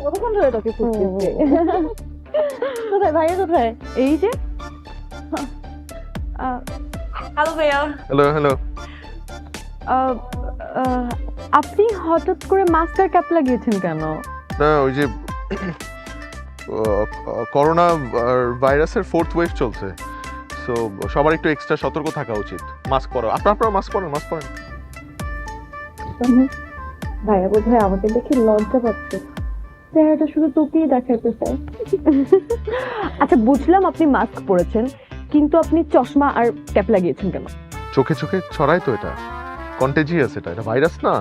কতক্ষণ ধরে তোকে খুঁজতেছি। কোথায় ভাইয়া কোথায়? এই যে হ্যালো ভাইয়া। Hello hello. আহ, আহ, আপনি হঠাৎ করে মাস্ক আর ক্যাপ লাগিয়েছেন কেন? না ওই যে করোনা ভাইরাসের 4th ওয়েভ চলছে, সো সবার একটু এক্সট্রা সতর্ক থাকা উচিত। মাস্ক পরো, আপনারা মাস্ক পরেন, মাস্ক পরেন। ভাইয়া বোধহয় আমাকে দেখে লজ্জা পাচ্ছে, চেহারাটা শুধু তোকেই দেখাইতে চাই। আচ্ছা বুঝলাম আপনি মাস্ক পরেছেন, কিন্তু আপনি চশমা আর ক্যাপ লাগিয়েছেন কেন? চোখে চোখে ছড়ায় তো, এটা কন্টেজিয়াস, এটা ভাইরাস না,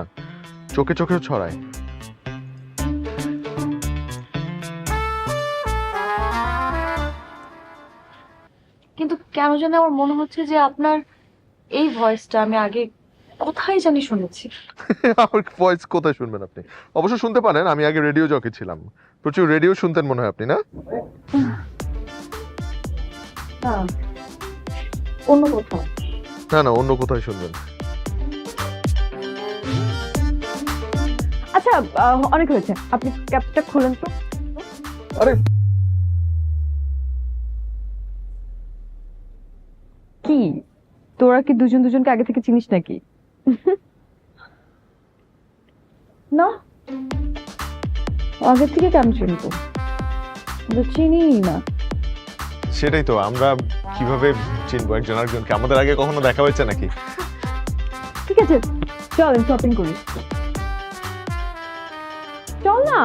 চোখে চোখেও ছড়ায়। কিন্তু কেন জানি আমার মনে হচ্ছে যে আপনার এই ভয়েসটা আমি আগে কোথায় জানি শুনেছি। আমার ভয়েস কোথায় শুনবেন আপনি? অবশ্য শুনতে পারেন, আমি আগে রেডিও জকি ছিলাম, প্রচুর রেডিও শুনতেন মনে হয় আপনি, না? না, অন্য কোথাও। না না, অন্য কোথায় শুনবেন। আচ্ছা অনেক হয়েছে, আপনি ক্যাপটা খুলেন তো। আরে কি তোরা কি দুজন দুজনকে আগে থেকে চিনিস নাকি? না, আগে থেকে কেন চিনতো? চিনিই না। সেটাই তো, আমরা কিভাবে চিনবো একজন আরেকজনকে? আমাদের আগে কখনো দেখা হয়েছে নাকি? ঠিক আছে চল শপিং করি, চল না।